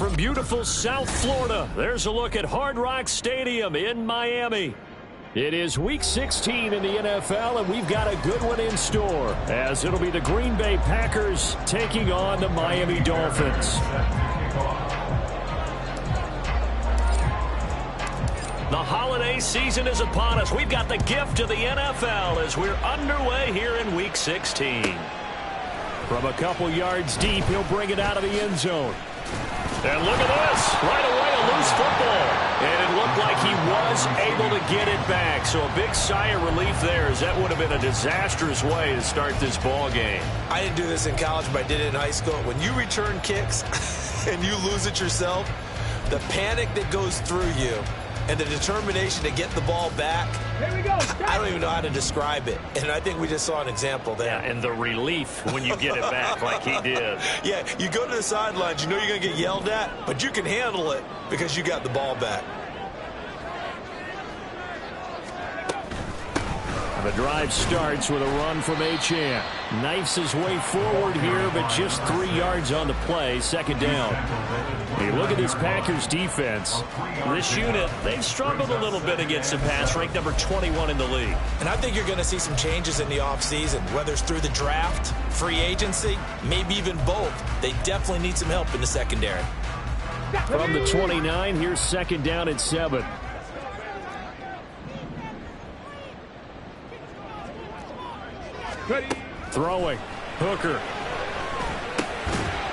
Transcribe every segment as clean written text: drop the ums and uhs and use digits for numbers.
from beautiful South Florida, there's a look at Hard Rock Stadium in Miami. It is Week 16 in the NFL, and we've got a good one in store, as it'll be the Green Bay Packers taking on the Miami Dolphins. The holiday season is upon us. We've got the gift of the NFL as we're underway here in Week 16. From a couple yards deep, he'll bring it out of the end zone. And look at this. Right away, a loose football. And it looked like he was able to get it back. So a big sigh of relief there, as that would have been a disastrous way to start this ball game. I didn't do this in college, but I did it in high school. When you return kicks and you lose it yourself, the panic that goes through you and the determination to get the ball back, here we go. I don't even know how to describe it. And I think we just saw an example there. Yeah, and the relief when you get it back like he did. Yeah, you go to the sidelines, you know you're going to get yelled at, but you can handle it because you got the ball back. The drive starts with a run from Achane. Knifes his way forward here, but just 3 yards on the play. Second down. Hey, look at this Packers defense. This unit, they've struggled a little bit against the pass, ranked number 21 in the league. And I think you're going to see some changes in the offseason, whether it's through the draft, free agency, maybe even both. They definitely need some help in the secondary. From the 29, here's second down at 7. Throwing. Hooker.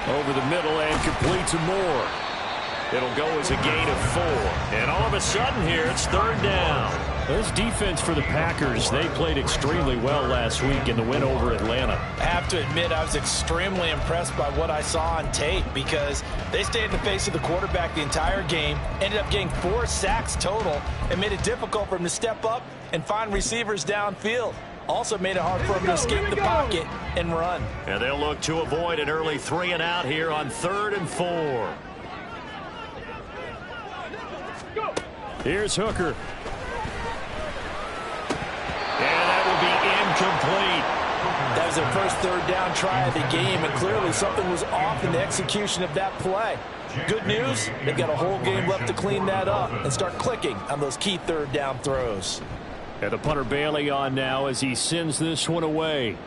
Over the middle and complete to Moore. It'll go as a gain of 4. And all of a sudden here, it's third down. This defense for the Packers, they played extremely well last week in the win over Atlanta. I have to admit, I was extremely impressed by what I saw on tape because they stayed in the face of the quarterback the entire game, ended up getting 4 sacks total, and made it difficult for him to step up and find receivers downfield. Also made it hard for him to escape the pocket and run. And they'll look to avoid an early 3 and out here on 3rd and 4. Here's Hooker. And that will be incomplete. That was their first third down try of the game, and clearly something was off in the execution of that play. Good news, they've got a whole game left to clean that up and start clicking on those key third down throws. And the punter Bailey on now as he sends this one away.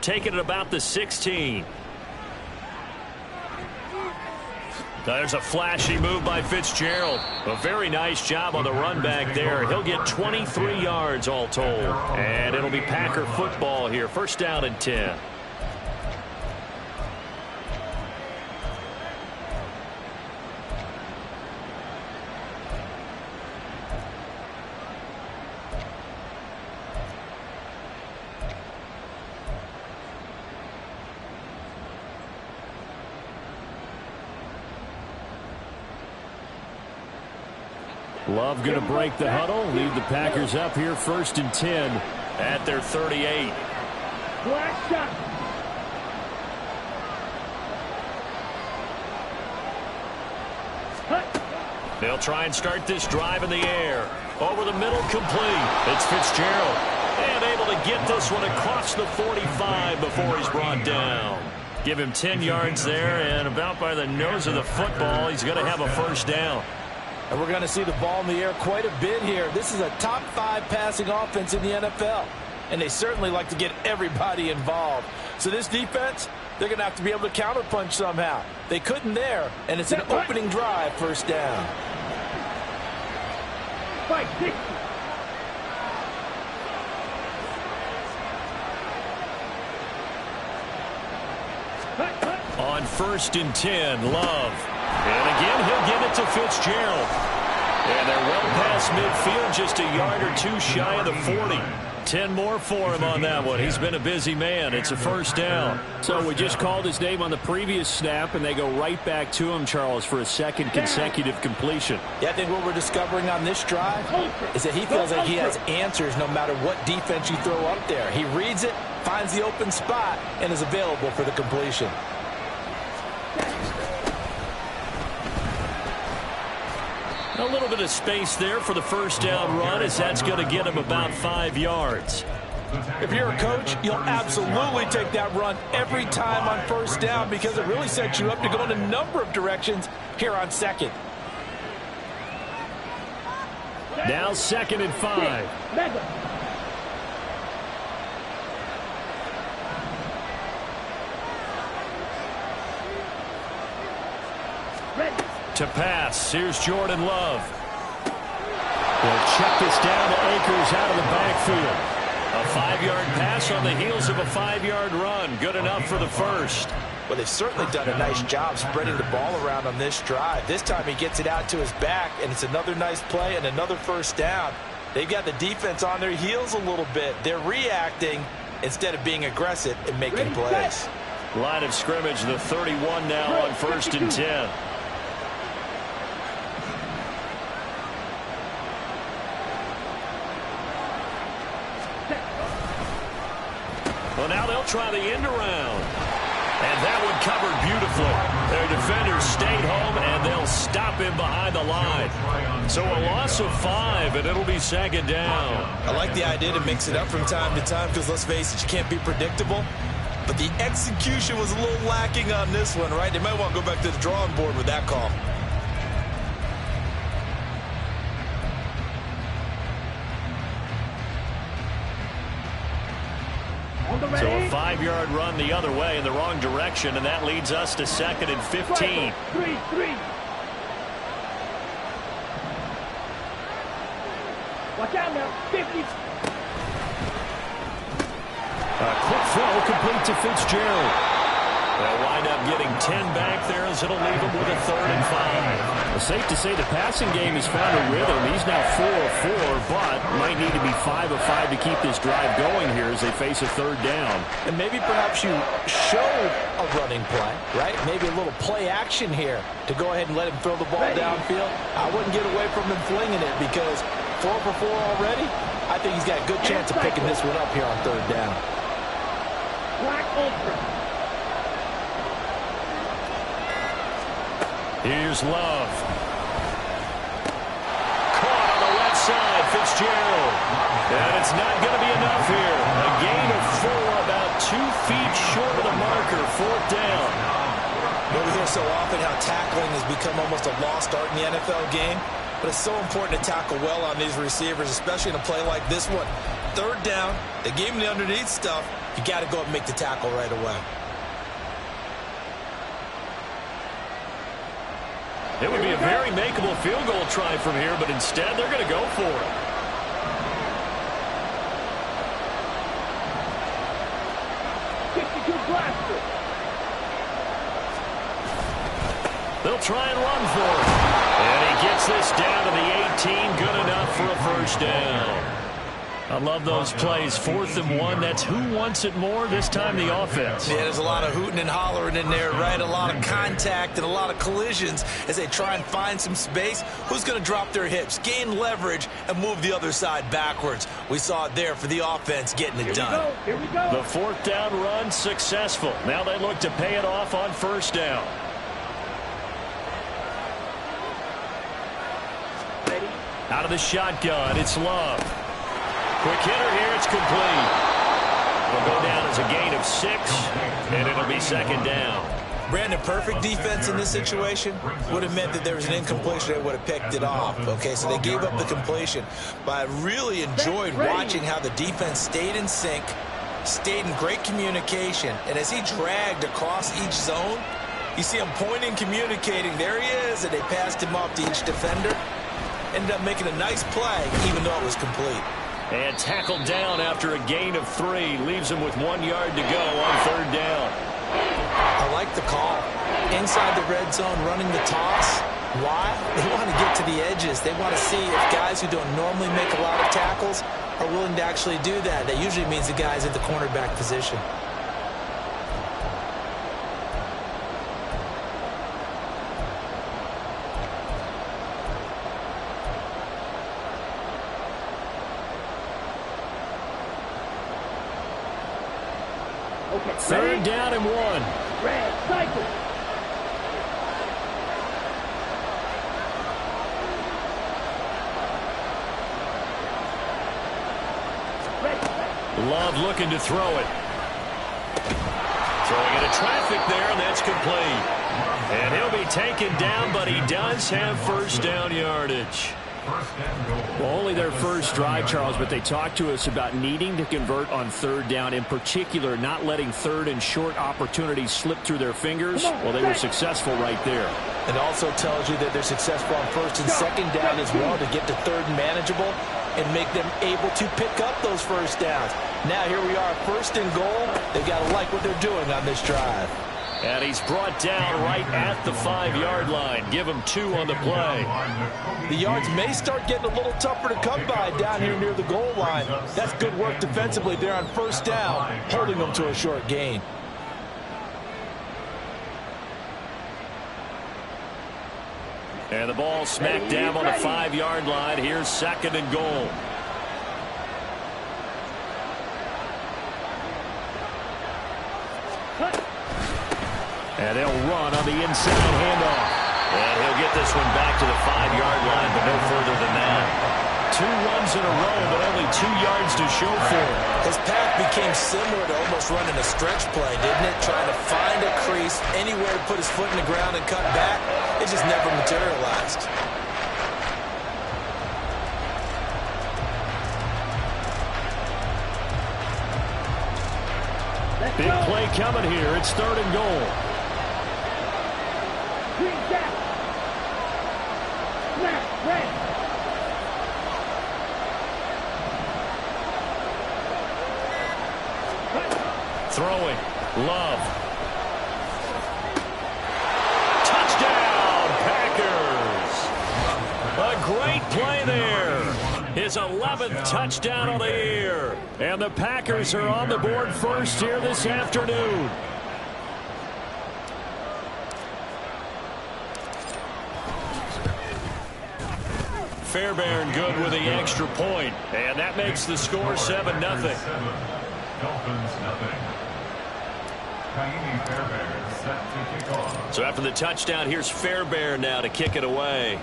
Taking it about the 16. There's a flashy move by Fitzgerald. A very nice job on the run back there. He'll get 23 yards all told. And it'll be Packer football here. First down and 10. Love going to break the huddle, lead the Packers up here first and 10 at their 38. They'll try and start this drive in the air. Over the middle, complete. It's Fitzgerald. And able to get this one across the 45 before he's brought down. Give him 10 yards there, and about by the nose of the football, he's going to have a first down. And we're going to see the ball in the air quite a bit here. This is a top 5 passing offense in the NFL. And they certainly like to get everybody involved. So this defense, they're going to have to be able to counterpunch somehow. They couldn't there, and it's an opening drive, first down. On first and 10, Love. And again, he'll give it to Fitzgerald. And they're well past midfield, just a yard or 2 shy of the 40. 10 more for him on that one. He's been a busy man. It's a first down. So we just called his name on the previous snap, and they go right back to him, Charles, for a second consecutive completion. Yeah, I think what we're discovering on this drive is that he feels like he has answers no matter what defense you throw up there. He reads it, finds the open spot, and is available for the completion. A little bit of space there for the first down run, as that's going to get him about 5 yards. If you're a coach, you'll absolutely take that run every time on first down because it really sets you up to go in a number of directions here on second. Now 2nd and 5. To pass, here's Jordan Love. They'll check this down to Akers out of the backfield. A 5-yard pass on the heels of a 5-yard run. Good enough for the first. Well, they've certainly done a nice job spreading the ball around on this drive. This time he gets it out to his back, and it's another nice play and another first down. They've got the defense on their heels a little bit. They're reacting instead of being aggressive and making plays. Line of scrimmage, the 31 now on 1st and 10. Well, now they'll try the end around. And that one covered beautifully. Their defenders stayed home, and they'll stop him behind the line. So a loss of 5, and it'll be 2nd down. I like the idea to mix it up from time to time because, let's face it, you can't be predictable. But the execution was a little lacking on this one, right? They might want to go back to the drawing board with that call. So a 5-yard run the other way in the wrong direction, and that leads us to 2nd and 15. 3-3. Watch out now. 50. A quick throw complete to Fitzgerald. They'll wind up getting 10 back there as it'll leave them with a 3rd and 5. It's safe to say the passing game has found a rhythm. He's now 4 of 4, but might need to be 5 of 5 to keep this drive going here as they face a 3rd down. And maybe perhaps you show a running play, right? Maybe a little play action here to go ahead and let him throw the ball downfield. I wouldn't get away from him flinging it because 4 for 4 already. I think he's got a good chance of picking this one up here on 3rd down. Black ultra. Here's Love. Caught on the left side, Fitzgerald. And it's not going to be enough here. A gain of 4, about 2 feet short of the marker, 4th down. But we hear so often how tackling has become almost a lost art in the NFL game. But it's so important to tackle well on these receivers, especially in a play like this one. 3rd down, they gave him the underneath stuff. You got to go and make the tackle right away. It would be a very makeable field goal try from here, but instead they're going to go for it. They'll try and run for it. And he gets this down to the 18. Good enough for a 1st down. I love those plays. 4th and 1. That's who wants it more, this time the offense. Yeah, there's a lot of hooting and hollering in there, right? A lot of contact and a lot of collisions as they try and find some space. Who's going to drop their hips, gain leverage, and move the other side backwards? We saw it there for the offense getting it done. Here we go. The 4th down run successful. Now they look to pay it off on 1st down. Ready? Out of the shotgun, it's Love. Quick hitter here, it's complete. It'll go down as a gain of 6, and it'll be 2nd down. Brandon, perfect defense in this situation would have meant that there was an incompletion. They would have picked it off. Okay, so they gave up the completion. But I really enjoyed watching how the defense stayed in sync, stayed in great communication, and as he dragged across each zone, you see him pointing, communicating. There he is, and they passed him off to each defender. Ended up making a nice play, even though it was complete. And tackled down after a gain of 3. Leaves him with 1 yard to go on 3rd down. I like the call. Inside the red zone, running the toss. Why? They want to get to the edges. They want to see if guys who don't normally make a lot of tackles are willing to actually do that. That usually means the guys at the cornerback position. Okay. 3rd down and 1. Red cycle. Love looking to throw it. Throwing into traffic there, and that's complete. And he'll be taken down, but he does have first down yardage. Well, only their first drive, Charles, but they talked to us about needing to convert on third down, in particular not letting third and short opportunities slip through their fingers. Well, they were successful right there. It also tells you that they're successful on first and second down as well to get to third and manageable and make them able to pick up those first downs. Now here we are, first and goal. They've got to like what they're doing on this drive. And he's brought down right at the 5-yard line. Give him 2 on the play. The yards may start getting a little tougher to come by down here near the goal line. That's good work defensively there on first down, holding them to a short gain. And the ball smack dab on the 5-yard line. Here's second and goal. And they'll run on the inside handoff. And he'll get this one back to the 5-yard line, but no further than that. 2 runs in a row, but only 2 yards to show for it. His path became similar to almost running a stretch play, didn't it? Trying to find a crease, anywhere to put his foot in the ground and cut back. It just never materialized. Big play coming here. It's third and goal. Throwing. Love. Touchdown, Packers. A great play there. His 11th touchdown of the year. And the Packers are on the board first here this afternoon. Fairbairn good with the extra point. And that makes the score 7-0. Dolphins nothing. So after the touchdown, here's Fairbairn now to kick it away.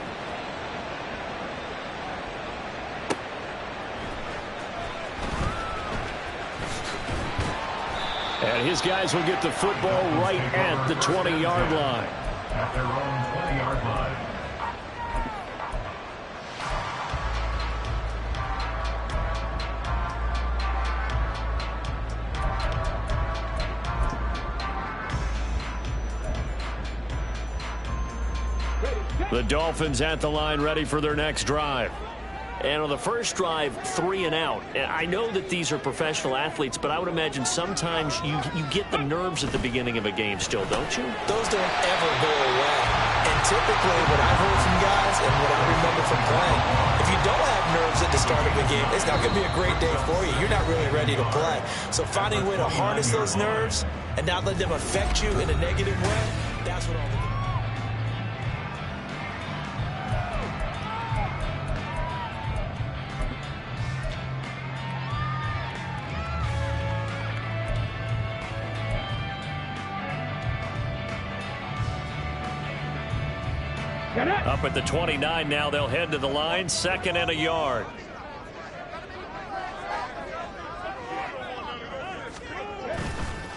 And his guys will get the football right at the 20-yard line. At their own 20-yard line. The Dolphins at the line ready for their next drive. And on the first drive, 3 and out. And I know that these are professional athletes, but I would imagine sometimes you get the nerves at the beginning of a game still, don't you? Those don't ever go away. And typically what I've heard from guys and what I remember from playing, if you don't have nerves at the start of a game, it's not going to be a great day for you. You're not really ready to play. So finding a way to harness those nerves and not let them affect you in a negative way, that's what all the Up at the 29 now, they'll head to the line, 2nd and a yard.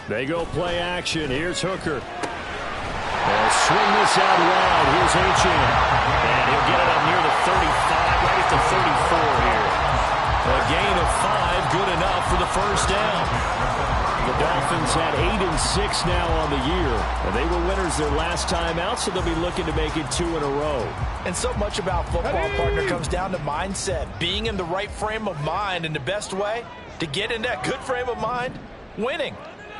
They go play action. Here's Hooker. They'll swing this out wide. Here's Achane. And he'll get it up near the 35, right at the 34 here. A gain of 5, good enough for the first down. The Dolphins had 8-6 now on the year. And they were winners their last time out, so they'll be looking to make it 2 in a row. And so much about football, partner, comes down to mindset. Being in the right frame of mind, and the best way to get in that good frame of mind, winning.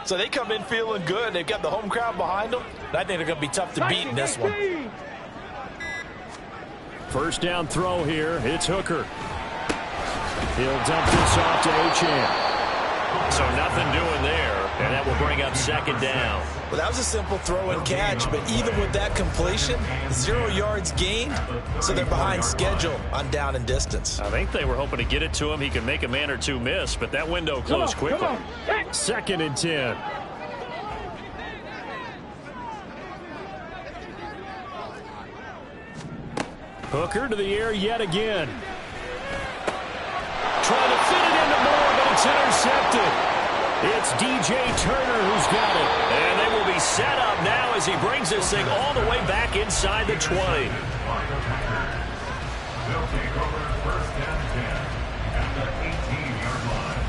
So they come in feeling good. They've got the home crowd behind them. And I think they're going to be tough to beat in this one. First down throw here. It's Hooker. He'll dump this off to Achane. So nothing doing there, and that will bring up 2nd down. Well, that was a simple throw and catch, but even with that completion, 0 yards gained, so they're behind schedule on down and distance. I think they were hoping to get it to him. He could make a man or two miss, but that window closed quickly. 2nd and 10. Hooker to the air yet again. Trying to fit it into Moore, but it's intercepted. It's DJ Turner who's got it. And they will be set up now as he brings this thing all the way back inside the 20. They'll take over first and 10 at the 18-yard line.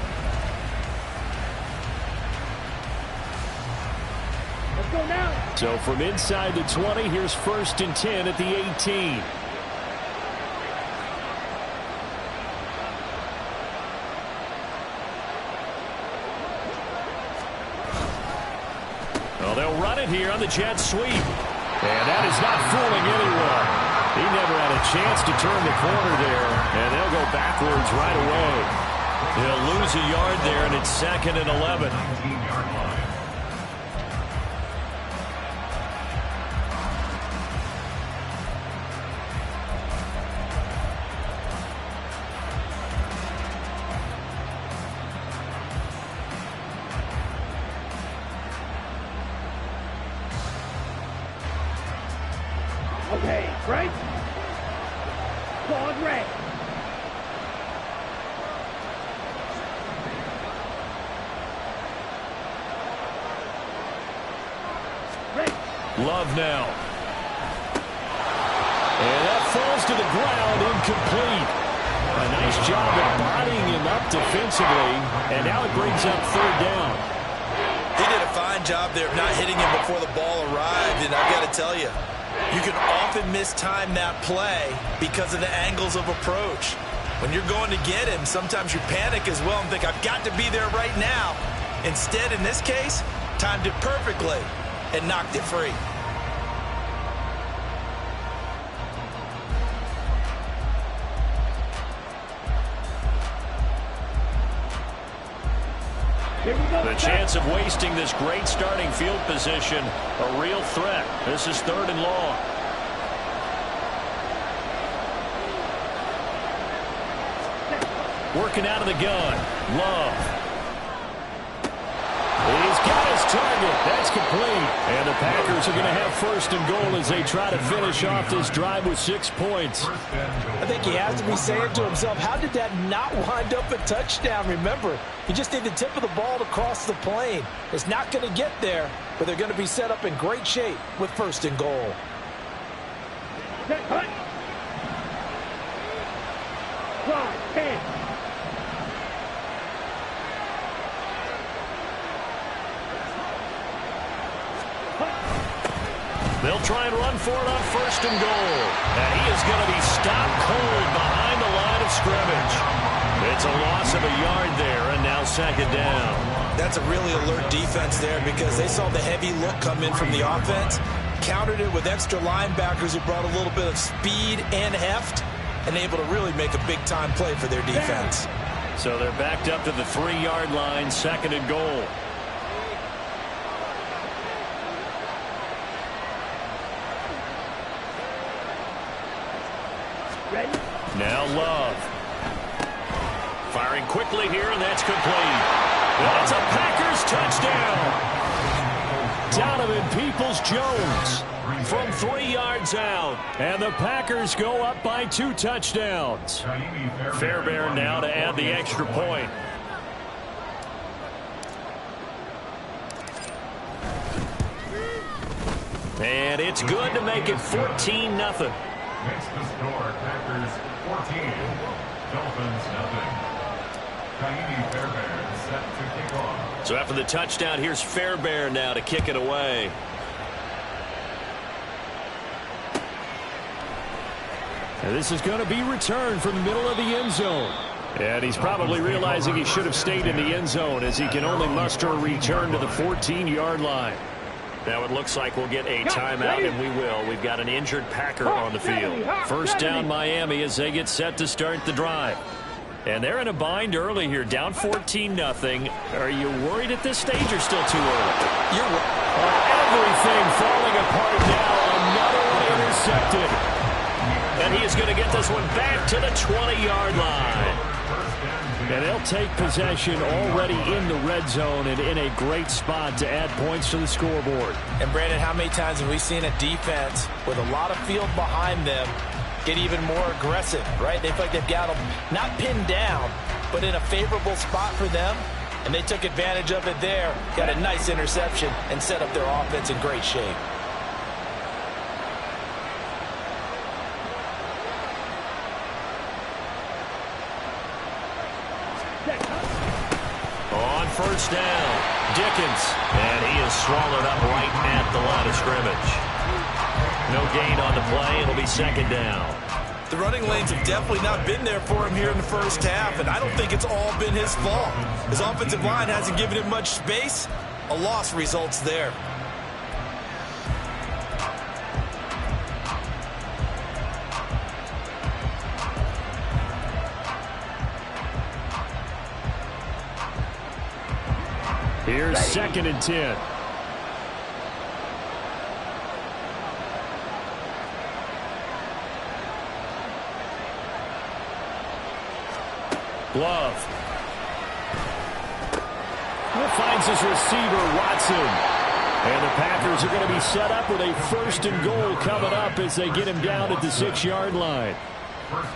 Let's go now. So from inside the 20, here's first and 10 at the 18. Well, they'll run it here on the jet sweep. And that is not fooling anyone. He never had a chance to turn the corner there. And they'll go backwards right away. He'll lose a yard there, and it's second and 11. 19-yard line. Okay, Frank. Claude Ray. Ray. Love now. And that falls to the ground, incomplete. A nice job of bodying him up defensively, and now it brings up third down. He did a fine job there of not hitting him before the ball arrived, and I've got to tell you, you can often mistime that play because of the angles of approach. When you're going to get him, sometimes you panic as well and think, I've got to be there right now. Instead, in this case, timed it perfectly and knocked it free. Here we go. The chance of wasting this great starting field position, a real threat. This is third and long. Working out of the gun. Love. He's got his target. That's complete. And the Packers are going to have first and goal as they try to finish off this drive with 6 points. I think he has to be saying to himself, how did that not wind up a touchdown? Remember, you just need the tip of the ball to cross the plane. It's not going to get there, but they're going to be set up in great shape with first and goal. Set, cut. Drive, 10. They'll try and run for it on first and goal. And he is going to be stopped cold behind the line of scrimmage. It's a loss of a yard there, and now second down. That's a really alert defense there because they saw the heavy look come in from the offense, countered it with extra linebackers who brought a little bit of speed and heft, and able to really make a big-time play for their defense. So they're backed up to the 3-yard line, second and goal. Ready? Now Love. Firing quickly here, and that's complete. That's a Packers touchdown. Donovan Peoples-Jones from 3 yards out. And the Packers go up by 2 touchdowns. Fairbairn now to add the extra point. And it's good to make it 14-0. Makes the score Packers 14, Dolphins nothing. Fairbairn set to kick off. So after the touchdown, here's Fairbairn now to kick it away. And this is going to be returned from the middle of the end zone. And he's probably realizing he should have stayed in the end zone as he can only muster a return to the 14-yard line. Now it looks like we'll get a timeout, and we will. We've got an injured Packer on the field. First down Miami as they get set to start the drive. And they're in a bind early here, down 14-0. Are you worried at this stage or still too early? Everything falling apart now. Another one intercepted. And he is going to get this one back to the 20-yard line. And they'll take possession already in the red zone and in a great spot to add points to the scoreboard. And Brandon, how many times have we seen a defense with a lot of field behind them get even more aggressive, right? They feel like they've got them not pinned down, but in a favorable spot for them. and they took advantage of it there. Got a nice interception and set up their offense in great shape. On first down, Dickens, and he is swallowed up right at the line of scrimmage. No gain on the play. It'll be second down. The running lanes have definitely not been there for him here in the first half, and I don't think it's all been his fault. His offensive line hasn't given him much space. A loss results there. Here's second and 10. Glove. Finds his receiver, Watson. And the Packers are going to be set up with a first and goal coming up as they get him down at the 6-yard line.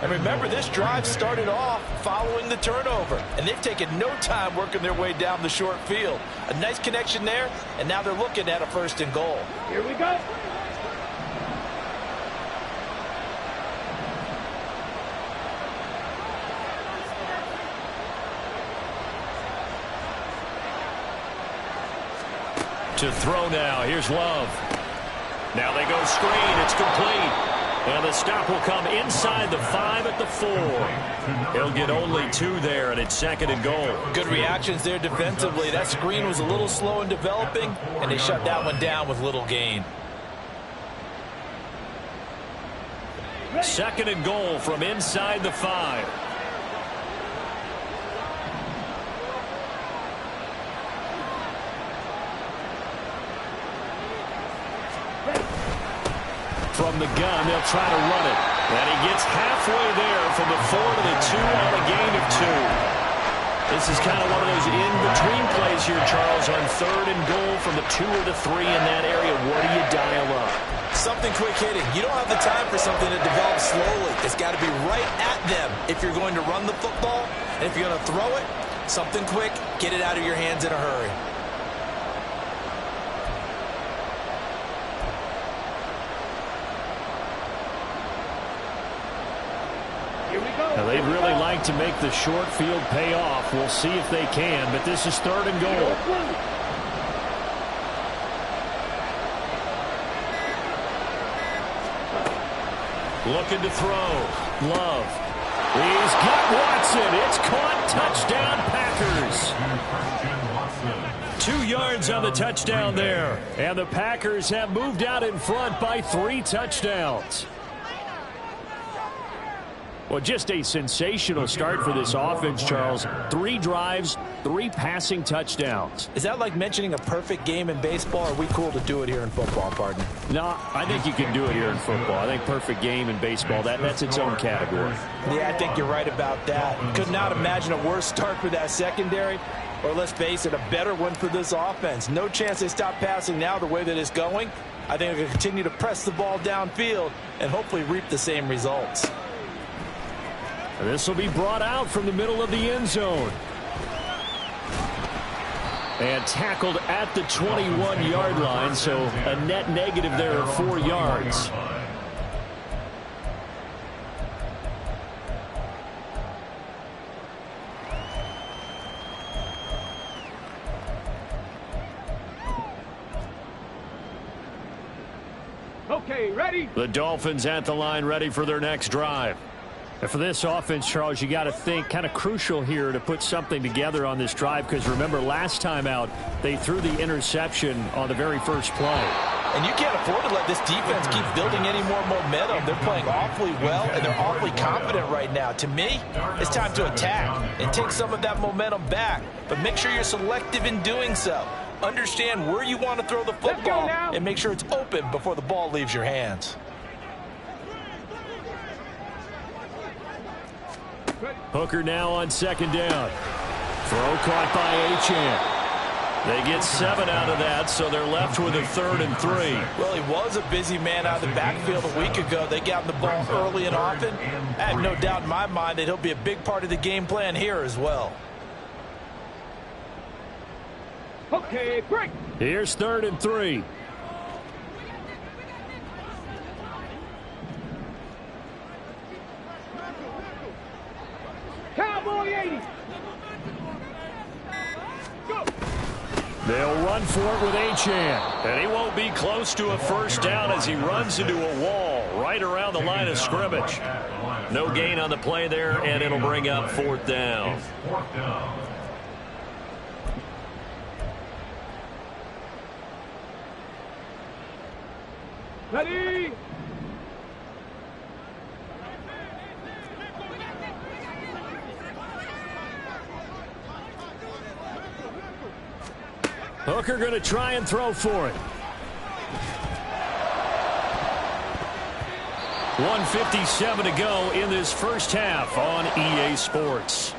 And remember, this drive started off following the turnover, and they've taken no time working their way down the short field. A nice connection there, and now they're looking at a first and goal. Here we go. To throw now. Here's Love. Now they go screen. It's complete. And the stop will come inside the 5 at the 4. He'll get only 2 there, and it's second and goal. Good reactions there defensively. That screen was a little slow in developing, and they shut that one down with little gain. Second and goal from inside the 5. From the gun, they'll try to run it. And he gets halfway there from the 4 to the 2 on a gain of 2. This is kind of one of those in-between plays here, Charles, on third and goal from the 2 or the 3 in that area. What do you dial up? Something quick hitting. You don't have the time for something to develop slowly. It's got to be right at them if you're going to run the football. And if you're going to throw it, something quick, get it out of your hands in a hurry. Now, they'd really like to make the short field pay off. We'll see if they can, but this is third and goal. Looking to throw. Love. He's got Watson. It's caught. Touchdown, Packers. 2 yards on the touchdown there. And the Packers have moved out in front by 3 touchdowns. Well, just a sensational start for this offense, Charles. 3 drives, 3 passing touchdowns. Is that like mentioning a perfect game in baseball, or are we cool to do it here in football, partner? No, I think you can do it here in football. I think perfect game in baseball, that's its own category. Yeah, I think you're right about that. Could not imagine a worse start for that secondary, or let's face it, a better one for this offense. No chance they stop passing now the way that it's going. I think they'll continue to press the ball downfield and hopefully reap the same results. This will be brought out from the middle of the end zone. And tackled at the 21-yard line, so a net negative there of 4 yards. Okay, ready? The Dolphins at the line, ready for their next drive. And for this offense, Charles, you got to think kind of crucial here to put something together on this drive, because remember, last time out, they threw the interception on the very first play. And you can't afford to let this defense keep building any more momentum. They're playing awfully well, and they're awfully confident right now. To me, it's time to attack and take some of that momentum back. But make sure you're selective in doing so. Understand where you want to throw the football and make sure it's open before the ball leaves your hands. Hooker now on second down. Throw caught by Achane. They get 7 out of that, so they're left with a 3rd and 3. Well, he was a busy man out of the backfield a week ago. They got him the ball early and often. I have no doubt in my mind that he'll be a big part of the game plan here as well. Okay, break. Here's 3rd and 3. Cowboy 80. Go. They'll run for it with Achane. And he won't be close to a first down as he runs into a wall right around the line of scrimmage. No gain on the play there, and it'll bring up 4th down. Ready. Hooker going to try and throw for it. 1:57 to go in this first half on EA Sports.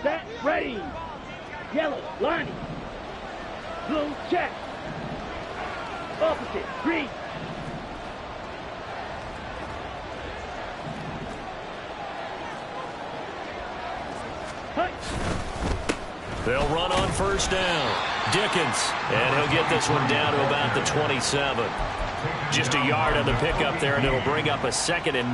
Set. Ready. Yellow. Line. Blue. Check. Opposite. Green. They'll run on first down. Dickens. And he'll get this one down to about the 27. Just a yard on the pickup there, and it'll bring up a 2nd and 9.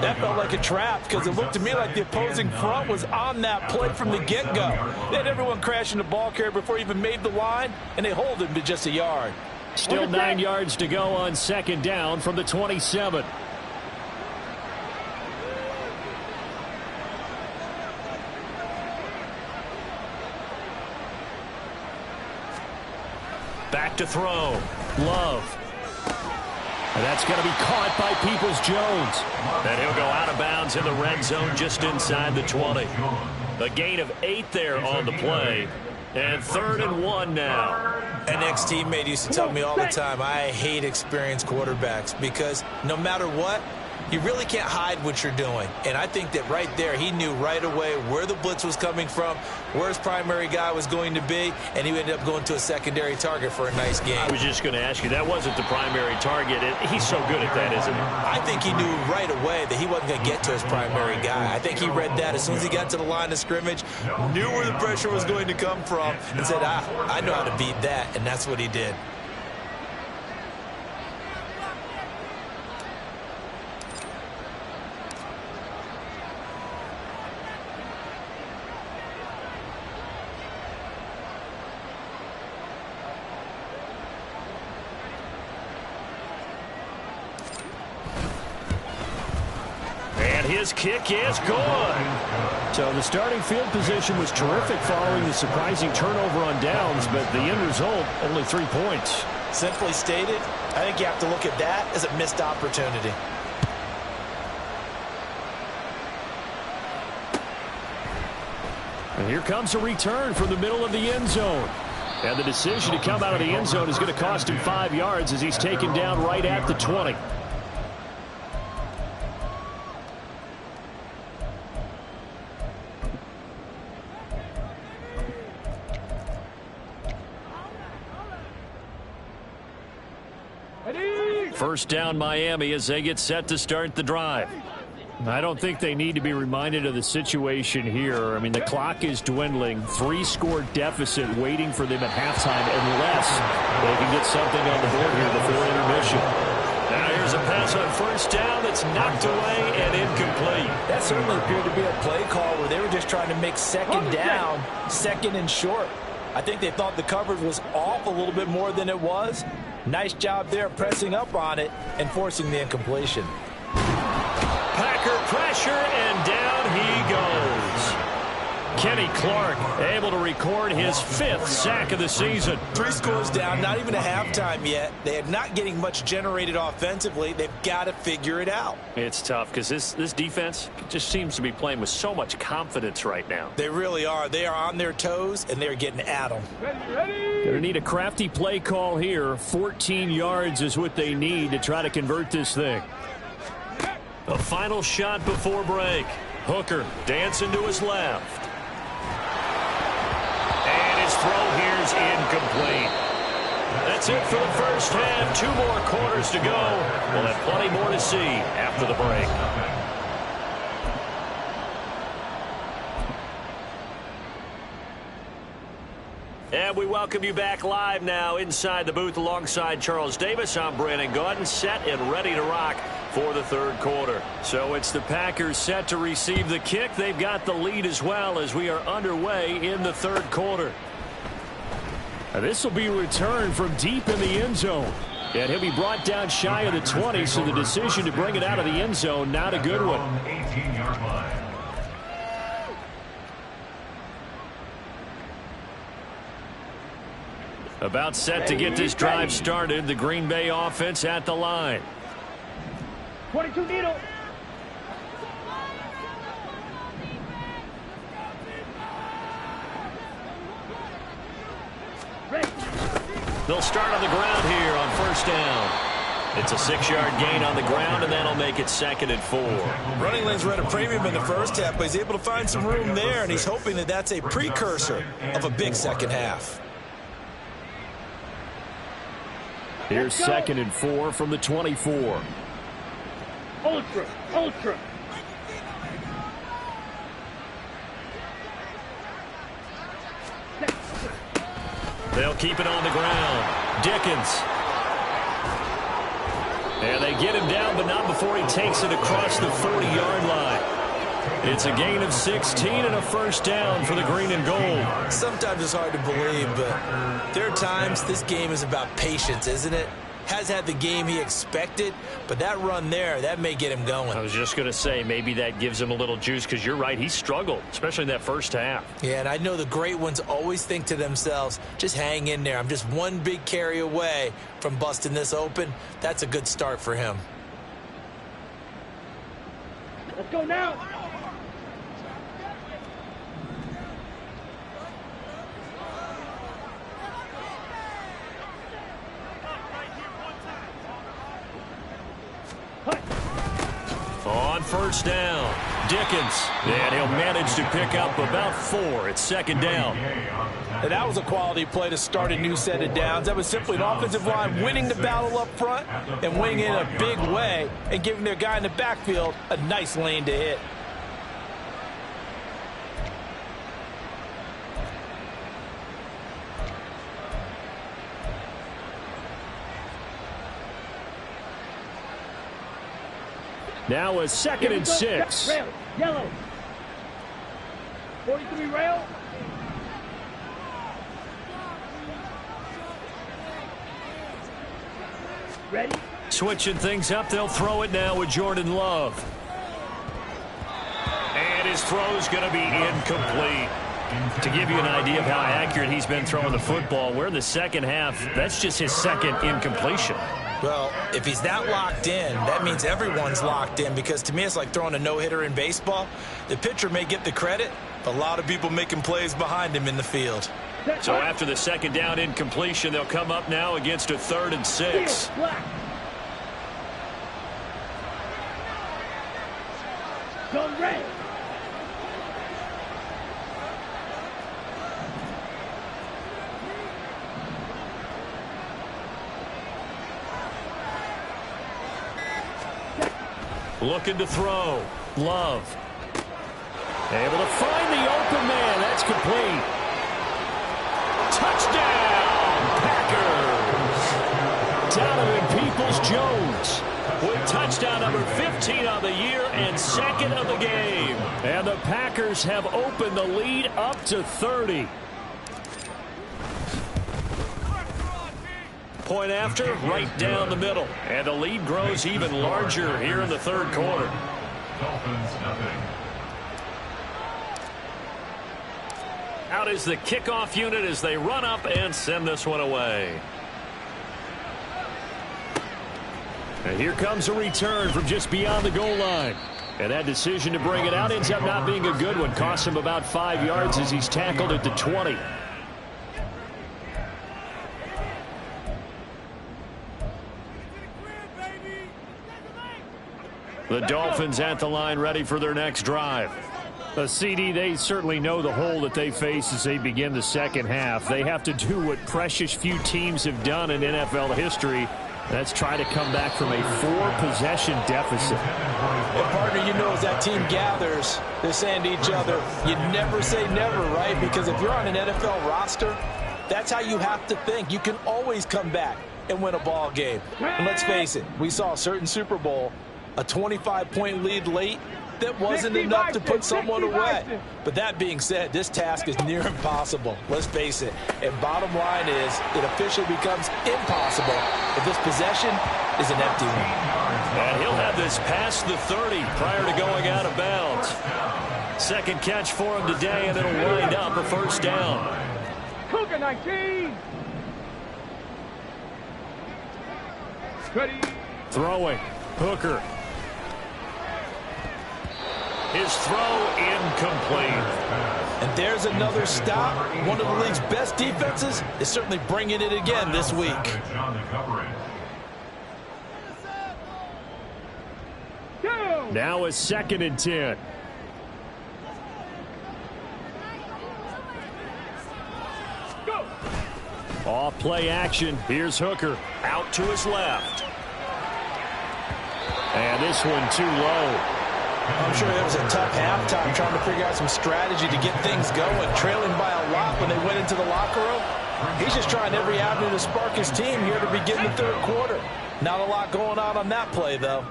That felt like a trap because it looked to me like the opposing front was on that play from the get-go. They had everyone crashing the ball carrier before he even made the line, and they hold him to just a yard. Still 9 yards to go on 2nd down from the 27. Back to throw. Love. And that's going to be caught by Peoples-Jones. And he'll go out of bounds in the red zone just inside the 20. A gain of 8 there on the play. And 3rd and 1 now. An ex-teammate used to tell me all the time, I hate experienced quarterbacks because no matter what, you really can't hide what you're doing. And I think that right there, he knew right away where the blitz was coming from, where his primary guy was going to be, and he ended up going to a secondary target for a nice game. I was just going to ask you, that wasn't the primary target. He's so good at that, isn't he? I think he knew right away that he wasn't going to get to his primary guy. I think he read that as soon as he got to the line of scrimmage, knew where the pressure was going to come from, and said, I know how to beat that, and that's what he did. His kick is good. So the starting field position was terrific following the surprising turnover on downs, but the end result, only 3 points. Simply stated, I think you have to look at that as a missed opportunity. And here comes a return from the middle of the end zone. And the decision to come out of the end zone is going to cost him 5 yards as he's taken down right at the 20. First down Miami as they get set to start the drive. I don't think they need to be reminded of the situation here. I mean, the clock is dwindling. 3-score deficit waiting for them at halftime unless they can get something on the board here before intermission. Now here's a pass on first down that's knocked away and incomplete. That certainly appeared to be a play call where they were just trying to make second down, 2nd and short. I think they thought the coverage was off a little bit more than it was. Nice job there pressing up on it and forcing the incompletion. Packer pressure, and down he goes. Kenny Clark able to record his 5th sack of the season. 3 scores down, not even a halftime yet. They are not getting much generated offensively. They've got to figure it out. It's tough because this defense just seems to be playing with so much confidence right now. They really are. They are on their toes, and they're getting at them. Ready. Going to need a crafty play call here. 14 yards is what they need to try to convert this thing. A final shot before break. Hooker dancing to his left. And his throw here is incomplete. That That's it for the first half. 2 more quarters to go. We'll have plenty more to see after the break. And we welcome you back live now inside the booth alongside Charles Davis. I'm Brandon Gaudin, set and ready to rock for the third quarter. So it's the Packers set to receive the kick. They've got the lead as well as we are underway in the third quarter. This will be returned from deep in the end zone. And he'll be brought down shy of the 20, so the decision to bring it out of the end zone, not a good one. 18-yard line. About set to get this drive started. The Green Bay offense at the line. 22 needle. Ready. They'll start on the ground here on first down. It's a 6-yard gain on the ground, and that'll make it 2nd and 4. Running lanes were at a premium in the first half, but he's able to find some room there, and he's hoping that that's a precursor of a big second half. Here's 2nd and 4 from the 24. Ultra. Ultra. They'll keep it on the ground. Dickens. And they get him down, but not before he takes it across the 40-yard line. It's a gain of 16 and a first down for the green and gold. Sometimes it's hard to believe, but there are times this game is about patience, isn't it? Has had the game he expected, but that run there, that may get him going. I was just going to say, maybe that gives him a little juice, because you're right, he struggled, especially in that first half. Yeah, and I know the great ones always think to themselves, just hang in there. I'm just one big carry away from busting this open. That's a good start for him. Let's go now. On first down, Dickens, and he'll manage to pick up about 4. It's 2nd down. And that was a quality play to start a new set of downs. That was simply an offensive line winning the battle up front and winning in a big way and giving their guy in the backfield a nice lane to hit. Now a 2nd and 6. Rail. Yellow. 43 rail. Ready. Switching things up, they'll throw it now with Jordan Love. And his throw's going to be incomplete. To give you an idea of how accurate he's been throwing the football, we're in the second half. That's just his 2nd incompletion. Well, if he's that locked in, that means everyone's locked in, because to me it's like throwing a no-hitter in baseball. The pitcher may get the credit, but a lot of people making plays behind him in the field. So after the 2nd down incompletion, they'll come up now against a 3rd and 6. Go red. Looking to throw. Love. Able to find the open man. That's complete. Touchdown, Packers. Donovan Peoples-Jones with touchdown number 15 on the year and 2nd of the game. And the Packers have opened the lead up to 30. Point after, right down the middle. And the lead grows even larger here in the third quarter. Dolphins nothing. Out is the kickoff unit as they run up and send this one away. And here comes a return from just beyond the goal line. And that decision to bring it out ends up not being a good one. Costs him about 5 yards as he's tackled at the 20. The Dolphins at the line ready for their next drive. CD, they certainly know the hole that they face as they begin the second half. They have to do what precious few teams have done in NFL history. That's try to come back from a 4-possession deficit. And partner, you know, as that team gathers, they're saying to each other, you never say never, right? Because if you're on an NFL roster, that's how you have to think. You can always come back and win a ball game. And let's face it, we saw a certain Super Bowl, a 25-point lead late, that wasn't enough to put someone away. But that being said, this task is near impossible. Let's face it. And bottom line is, it officially becomes impossible if this possession is an empty one. And he'll have this past the 30 prior to going out of bounds. Second catch for him today, and it'll wind up a first down. Cougar 19. Ready. Throwing. Hooker. His throw incomplete. And there's another stop. One of the league's best defenses is certainly bringing it again this week. Now a 2nd and 10. Go. Off play action. Here's Hooker. Out to his left. And this one too low. I'm sure it was a tough halftime trying to figure out some strategy to get things going, trailing by a lot when they went into the locker room. He's just trying every avenue to spark his team here to begin the third quarter. Not a lot going on that play, though.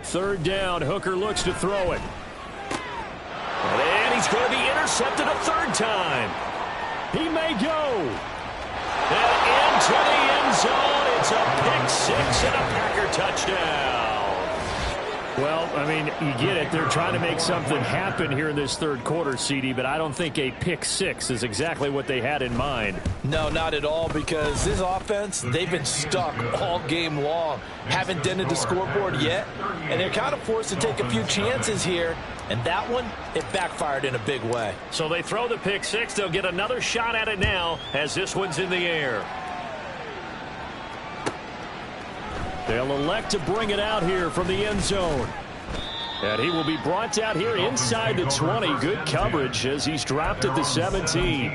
Third down. Hooker looks to throw it. And he's going to be intercepted a third time. He may go. And into the end zone. It's a pick six and a Packer touchdown. Well, I mean, you get it. They're trying to make something happen here in this third quarter, CD, but I don't think a pick six is exactly what they had in mind. No, not at all, because this offense, they've been stuck all game long. Haven't dented the scoreboard yet, and they're kind of forced to take a few chances here, and that one, it backfired in a big way. So they throw the pick six. They'll get another shot at it now as this one's in the air. They'll elect to bring it out here from the end zone. And he will be brought out here inside the 20. Good coverage as he's dropped at the 17.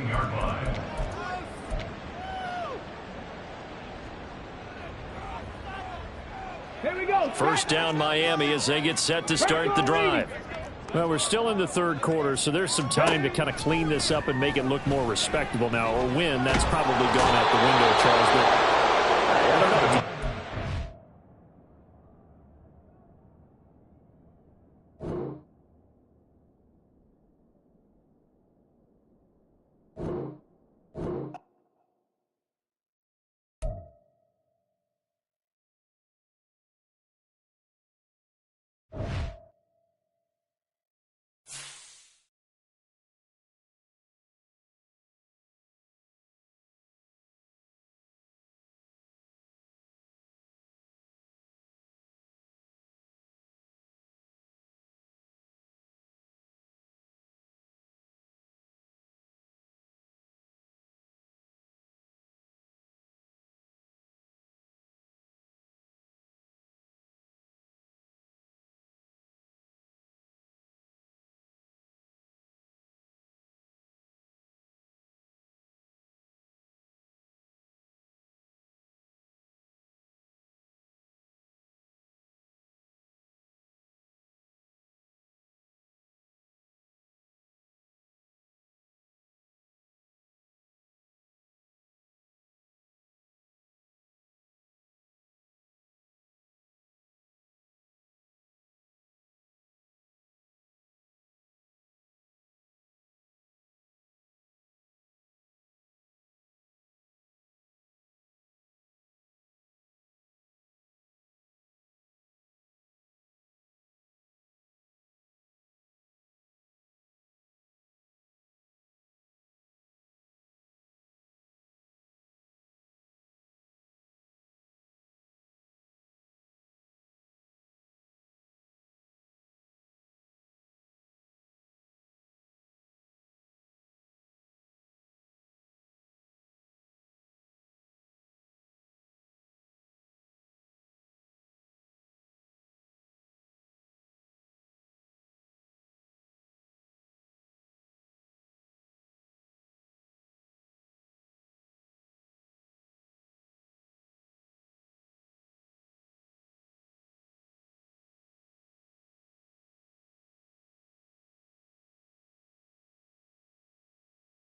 Here we go. First down Miami as they get set to start the drive. Well, we're still in the third quarter, so there's some time to kind of clean this up and make it look more respectable now. Or win, that's probably going out the window, Charles. But